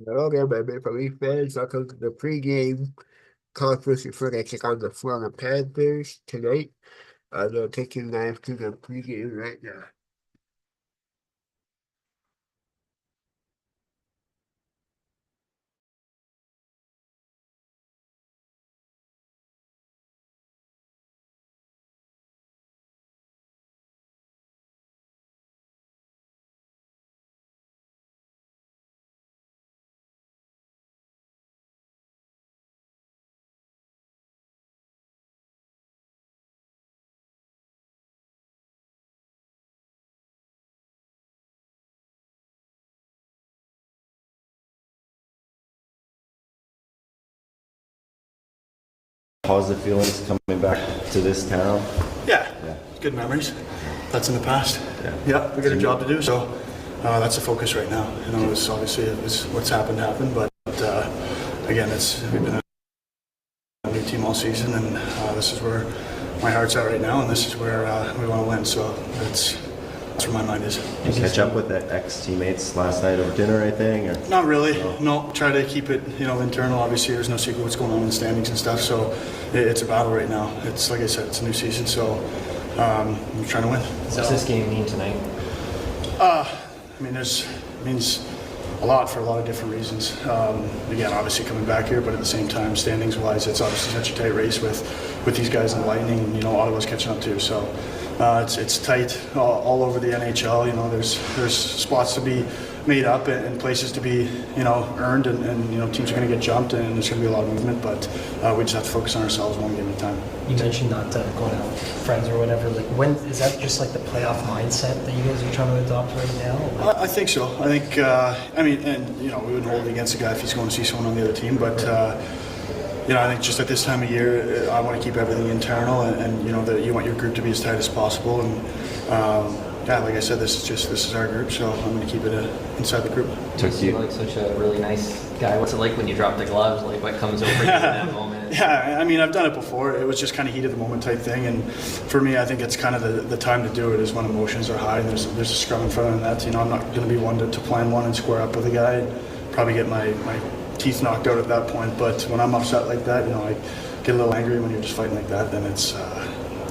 Okay, my Maple Leaf fans, welcome to the pregame conference before they take on the Florida Panthers tonight. They'll take you live to the pregame right now. Positive feelings coming back to this town? Yeah, good memories. That's in the past. Yeah, we got a job to do, so that's the focus right now. You know, it's obviously what's happened, but again, we've been a new team all season, and this is where my heart's at right now, and this is where we want to win. So that's where my mind is. Did you catch up with the ex-teammates last night over dinner or anything? Or? Not really. No, try to keep it internal. Obviously, there's no secret what's going on in the standings and stuff. So it's a battle right now. It's like I said, it's a new season. So I'm trying to win. What does this game mean tonight? I mean, it means a lot for a lot of different reasons. Again, obviously coming back here, but at the same time, standings-wise, it's obviously such a tight race with these guys in the Lightning, and Ottawa's catching up too. So it's tight all over the NHL. There's spots to be made up and places to be earned, and teams are going to get jumped, and there's going to be a lot of movement. But we just have to focus on ourselves one game at a time. You mentioned not going out with friends or whatever. Like, when is that just like the playoff mindset that you guys are trying to adopt right now? Like, I think so. I think we wouldn't hold it against a guy if he's going to see someone on the other team, but. I think just at this time of year, I want to keep everything internal, and that you want your group to be as tight as possible. And like I said, this is our group, so I'm going to keep it inside the group. You seem like such a really nice guy. What's it like when you drop the gloves? Like, what comes over you in that moment? Yeah, I mean, I've done it before. It was just kind of heat of the moment type thing, and for me, I think it's kind of the time to do it is when emotions are high and there's a scrum in front of the net. I'm not going to be one to plan one and square up with a guy and probably get my teeth knocked out at that point. But when I'm upset like that, I get a little angry. When you're just fighting like that, then it's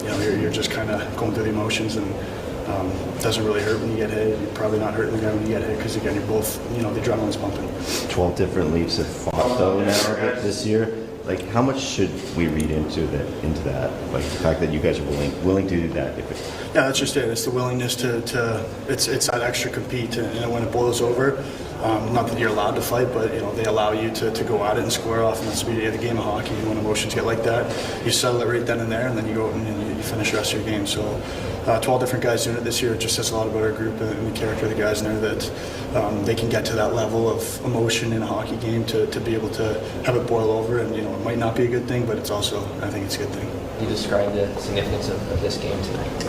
you're just kind of going through the emotions, and it doesn't really hurt when you get hit. You're probably not hurting the guy when you get hit because again, you're both the adrenaline's pumping. 12 different Leafs have fought though now this year. Like, how much should we read into that? Like the fact that you guys are willing to do that. Yeah, that's just it. It's the willingness to it's that extra compete, and when it boils over, not that you're allowed to fight, but they allow you to go at it and square off, and that's the beauty of the game of hockey. When emotions get like that, you settle it right then and there, and then you go out and you finish the rest of your game. So 12 different guys doing it this year. It just says a lot about our group and the character of the guys in there, that they can get to that level of emotion in a hockey game to be able to have it boil over. And it might not be a good thing, but it's also, I think it's a good thing. You describe the significance of this game tonight.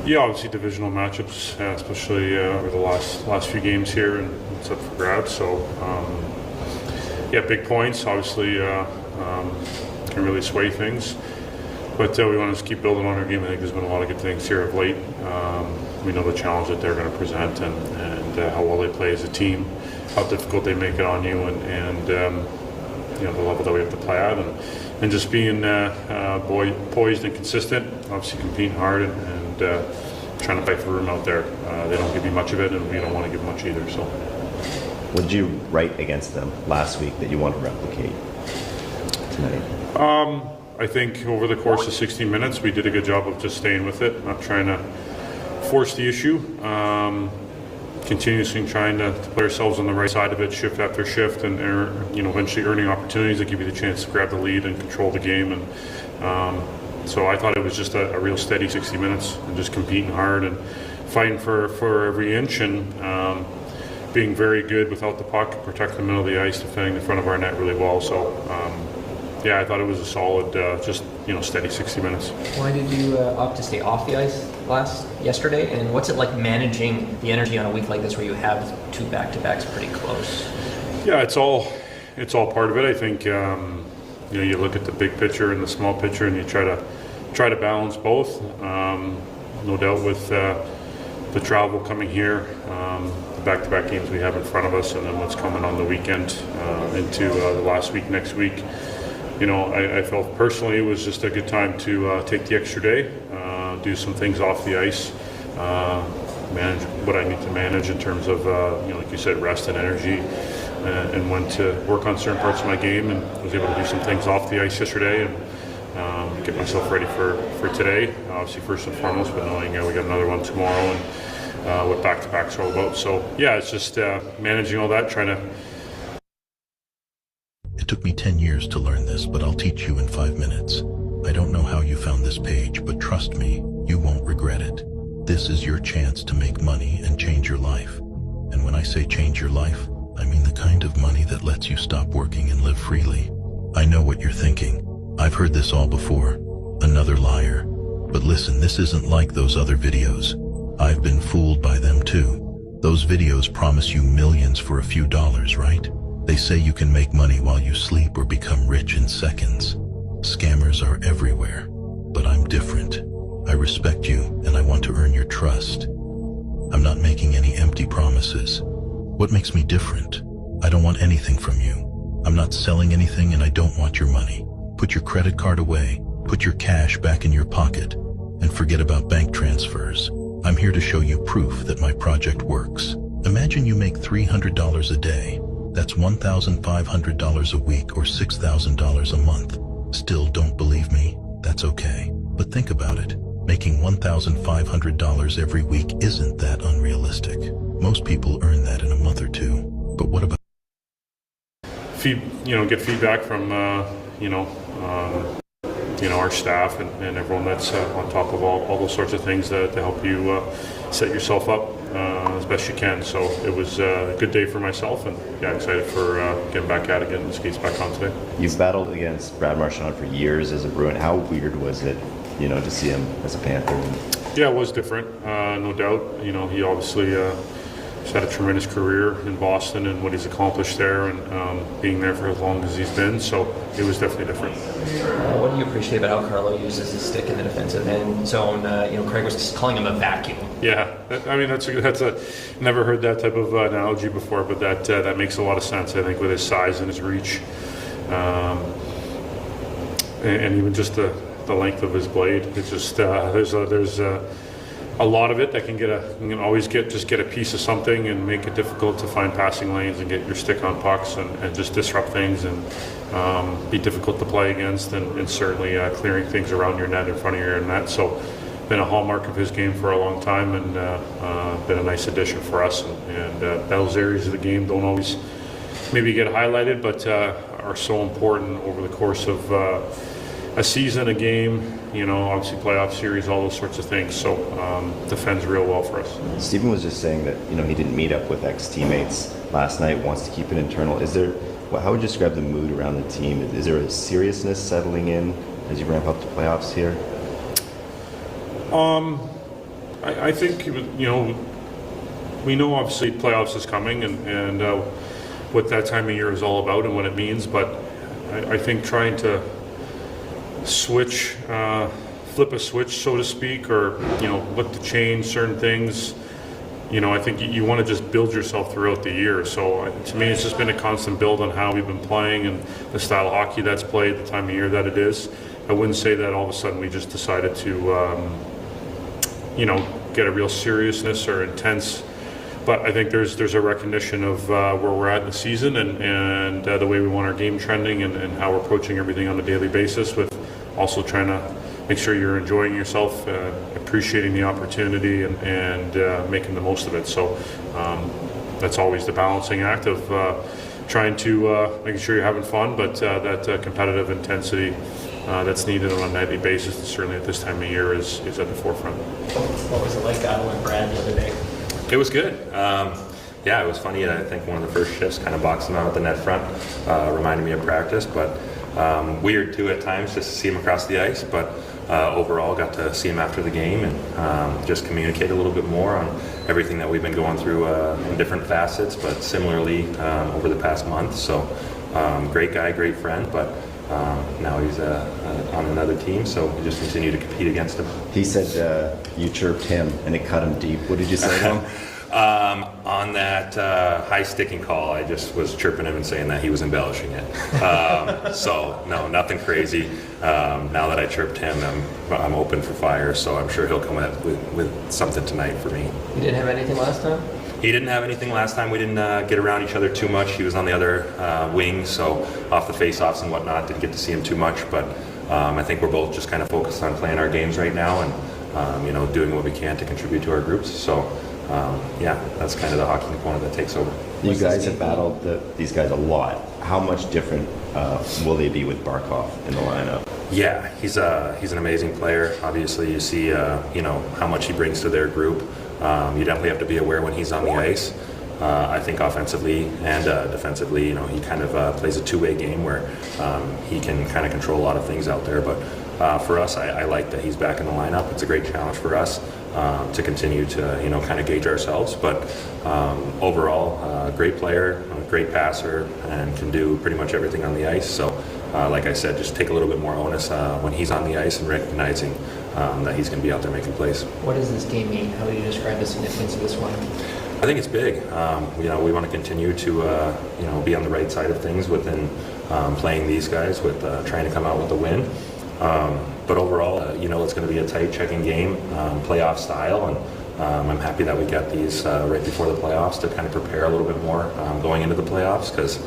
Yeah, obviously divisional matchups, especially over the last few games here, and it's up for grabs. So, big points obviously can really sway things. But we want to just keep building on our game. I think there's been a lot of good things here of late. We know the challenge that they're going to present, and how well they play as a team, how difficult they make it on you, and the level that we have to play at, and just being poised and consistent. Obviously competing hard and trying to fight for room out there. They don't give you much of it, and we don't want to give much either. So, what did you write against them last week that you want to replicate tonight? I think over the course of 60 minutes, we did a good job of just staying with it, not trying to force the issue. Continuously trying to put ourselves on the right side of it, shift after shift, and eventually earning opportunities that give you the chance to grab the lead and control the game. And so I thought it was just a real steady 60 minutes, and just competing hard and fighting for every inch, and being very good without the puck, protecting the middle of the ice, defending the front of our net really well. So I thought it was a solid, steady 60 minutes. Why did you opt to stay off the ice yesterday? And what's it like managing the energy on a week like this, where you have two back-to-backs pretty close? Yeah, it's all part of it. I think you look at the big picture and the small picture, and you try to balance both. No doubt with the travel coming here, the back-to-back games we have in front of us, and then what's coming on the weekend into the last week, next week. I felt personally it was just a good time to take the extra day, do some things off the ice, manage what I need to manage in terms of, like you said, rest and energy, and when to work on certain parts of my game, and was able to do some things off the ice yesterday and get myself ready for today. Obviously, first and foremost, but knowing we got another one tomorrow and what back-to-backs are all about. So, yeah, it's just managing all that, trying to. It took me 10 years to learn this, but I'll teach you in 5 minutes. I don't know how you found this page, but trust me, you won't regret it. This is your chance to make money and change your life. And when I say change your life, I mean the kind of money that lets you stop working and live freely. I know what you're thinking. I've heard this all before. Another liar. But listen, this isn't like those other videos. I've been fooled by them too. Those videos promise you millions for a few dollars, right? They say you can make money while you sleep or become rich in seconds. Scammers are everywhere. But I'm different. I respect you and I want to earn your trust. I'm not making any empty promises. What makes me different? I don't want anything from you. I'm not selling anything and I don't want your money. Put your credit card away, put your cash back in your pocket, and forget about bank transfers. I'm here to show you proof that my project works. Imagine you make $300 a day. That's $1,500 a week or $6,000 a month. Still don't believe me? That's okay. But think about it. Making $1,500 every week isn't that unrealistic. Most people earn that in a month or two. But what about get feedback from our staff and everyone that's on top of all those sorts of things to help you set yourself up as best you can. So it was a good day for myself, and excited for getting back at it, getting the skates back on today. You've battled against Brad Marchand for years as a Bruin. How weird was it, to see him as a Panther? Yeah, it was different, no doubt. He obviously he's had a tremendous career in Boston and what he's accomplished there, and being there for as long as he's been. So it was definitely different. What do you appreciate about how Carlo uses his stick in the defensive end zone? Craig was calling him a vacuum. Yeah, that's a never heard that type of analogy before, but that makes a lot of sense. I think with his size and his reach, and even just the length of his blade, it's just there's a lot of it that can always get a piece of something and make it difficult to find passing lanes and get your stick on pucks and just disrupt things and be difficult to play against, and certainly clearing things around your net, in front of your net. So been a hallmark of his game for a long time, and been a nice addition for us. And those areas of the game don't always maybe get highlighted, but are so important over the course of a season, a game, obviously playoff series, all those sorts of things. So defends real well for us. Stephen was just saying that he didn't meet up with ex-teammates last night, wants to keep it internal. How would you describe the mood around the team? Is there a seriousness settling in as you ramp up to playoffs here? I think we know obviously playoffs is coming, and what that time of year is all about and what it means. But I think trying to flip a switch, so to speak, or look to change certain things. I think you want to just build yourself throughout the year. So to me, it's just been a constant build on how we've been playing and the style of hockey that's played, the time of year that it is. I wouldn't say that all of a sudden we just decided to get a real seriousness or intense. But I think there's a recognition of where we're at in the season and the way we want our game trending and how we're approaching everything on a daily basis, with also trying to make sure you're enjoying yourself, appreciating the opportunity, and making the most of it. So that's always the balancing act of trying to making sure you're having fun, but that competitive intensity that's needed on a nightly basis, and certainly at this time of year, is at the forefront. What was it like battling Brad the other day? It was good. It was funny. I think one of the first shifts kind of boxed him out at the net front, reminded me of practice, but weird too at times just to see him across the ice. But overall, got to see him after the game and just communicate a little bit more on everything that we've been going through in different facets, but similarly over the past month. So great guy, great friend, but now he's on another team, so we just continue to compete against him. He said you chirped him and it cut him deep. What did you say to him? On that high sticking call, I just was chirping him and saying that he was embellishing it. So no, nothing crazy. Now that I chirped him, I'm open for fire, so I'm sure he'll come up with something tonight for me. You didn't have anything last time? He didn't have anything last time. We didn't get around each other too much. He was on the other wing, so off the face-offs and whatnot, didn't get to see him too much. But I think we're both just kind of focused on playing our games right now and doing what we can to contribute to our groups. So yeah, that's kind of the hockey component that takes over. You guys have battled these guys a lot. How much different will they be with Barkov in the lineup? Yeah, he's an amazing player. Obviously, you see how much he brings to their group. You definitely have to be aware when he's on the ice. I think offensively and defensively, he kind of plays a two-way game where he can kind of control a lot of things out there. But for us, I like that he's back in the lineup. It's a great challenge for us to continue to kind of gauge ourselves. But overall, great player, great passer, and can do pretty much everything on the ice. So like I said, just take a little bit more onus when he's on the ice and recognizing that he's going to be out there making plays. What does this game mean? How do you describe the significance of this one? I think it's big. We want to continue to be on the right side of things within playing these guys with trying to come out with a win. But overall, it's going to be a tight checking game, playoff style, and I'm happy that we got these right before the playoffs to kind of prepare a little bit more going into the playoffs, because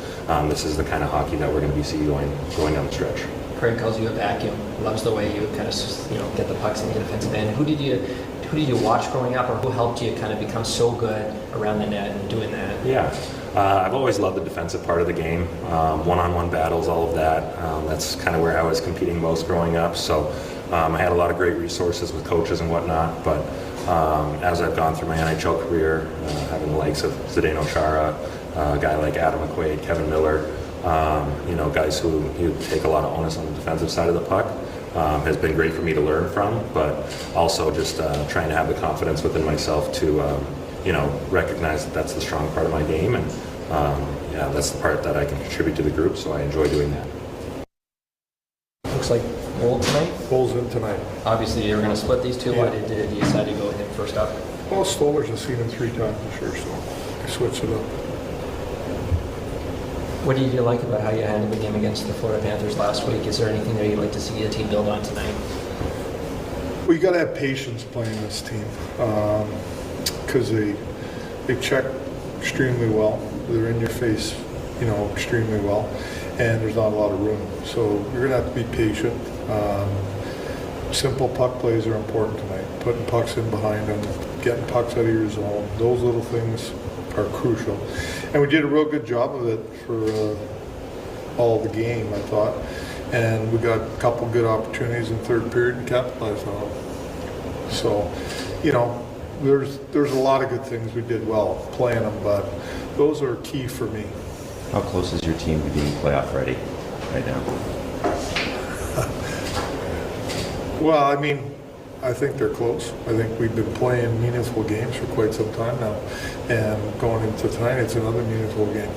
this is the kind of hockey that we're going to be seeing going down the stretch. Craig calls you a vacuum. Loves the way you kind of get the pucks in the defensive end. Who did you watch growing up, or who helped you kind of become so good around the net and doing that? Yeah, I've always loved the defensive part of the game, one-on-one battles, all of that. That's kind of where I was competing most growing up. So I had a lot of great resources with coaches and whatnot. But as I've gone through my NHL career, having the likes of Zdeno Chara, a guy like Adam McQuaid, Kevin Miller, guys who take a lot of onus on the defensive side of the puck, has been great for me to learn from, but also just trying to have the confidence within myself to, recognize that that's the strong part of my game, and that's the part that I can contribute to the group, so I enjoy doing that. Looks like Bolt tonight. Bolt's in tonight. Obviously, you were going to split these two. Yeah. Why did you decide to go with him first up? Well, Stolar's have seen him 3 times this year, so I switched it up. What did you like about how you handled the game against the Florida Panthers last week? Is there anything that you'd like to see the team build on tonight? Well, you got to have patience playing this team, because they check extremely well. They're in your face, extremely well, and there's not a lot of room. So you're going to have to be patient. Simple puck plays are important tonight. Putting pucks in behind them, getting pucks out of your zone, those little things are crucial. And we did a real good job of it for all the game, I thought. And we got a couple good opportunities in third period and capitalized on them. So, there's a lot of good things we did well playing them, but those are key for me. How close is your team to being playoff ready right now? Well, I think they're close. I think we've been playing meaningful games for quite some time now. And going into tonight, it's another meaningful game.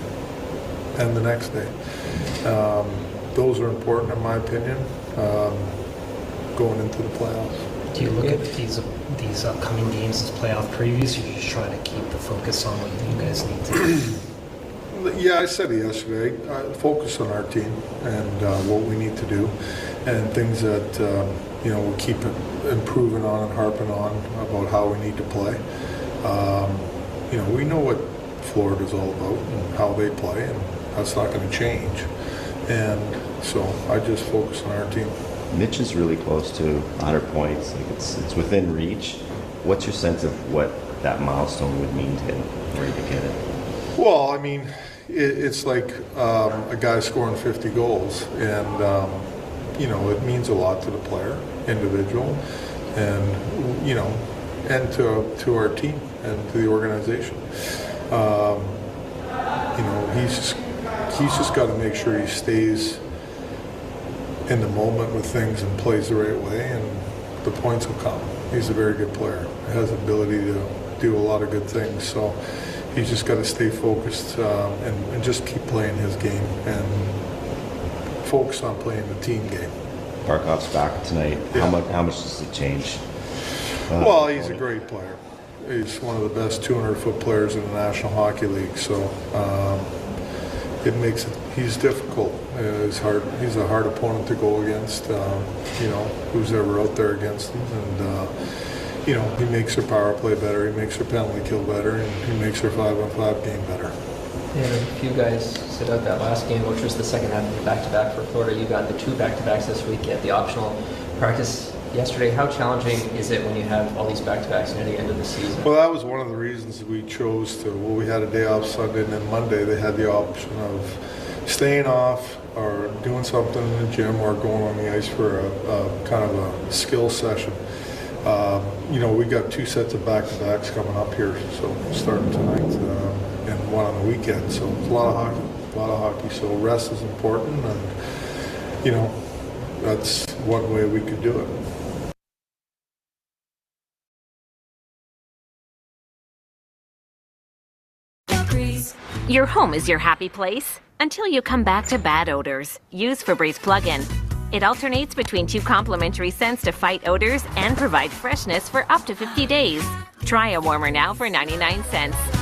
And the next day. Those are important in my opinion, going into the playoffs. Do you look at these upcoming games as playoff previews, or you just try to keep the focus on what you guys need to do? Yeah, I said it yesterday. Focus on our team and what we need to do, and things that we'll keep improving on and harping on about how we need to play. We know what Florida's all about and how they play, and that's not going to change. And so I just focus on our team. Mitch is really close to 100 points. Like it's within reach. What's your sense of what that milestone would mean to him, where he could get it? Well, it's like a guy scoring 50 goals, and it means a lot to the player, individual, and and to our team and to the organization. He's just got to make sure he stays in the moment with things and plays the right way, and the points will come. He's a very good player. He has the ability to do a lot of good things, so he's just got to stay focused and just keep playing his game and focused on playing the team game. Barkov's back tonight. Yeah. How much does it change? Well, he's a great player. He's one of the best 200-foot players in the National Hockey League. So it makes it. He's difficult. He's hard. He's a hard opponent to go against. Who's ever out there against him, and he makes their power play better. He makes their penalty kill better, and he makes their 5-on-5 game better. Yeah, if you guys sit out that last game, which was the second half of the back-to-back for Florida, you got the 2 back-to-backs this week at the optional practice yesterday. How challenging is it when you have all these back-to-backs near the end of the season? Well, that was one of the reasons we chose to. Well, we had a day off Sunday, and then Monday they had the option of staying off or doing something in the gym or going on the ice for a kind of a skill session. We got 2 sets of back-to-backs coming up here, so starting tonight and one on the weekend. So it's a lot of hockey. So rest is important, and that's one way we could do it. Your home is your happy place until you come back to bad odors. Use Febreze plug-in. It alternates between 2 complementary scents to fight odors and provide freshness for up to 50 days. Try a warmer now for 99 cents.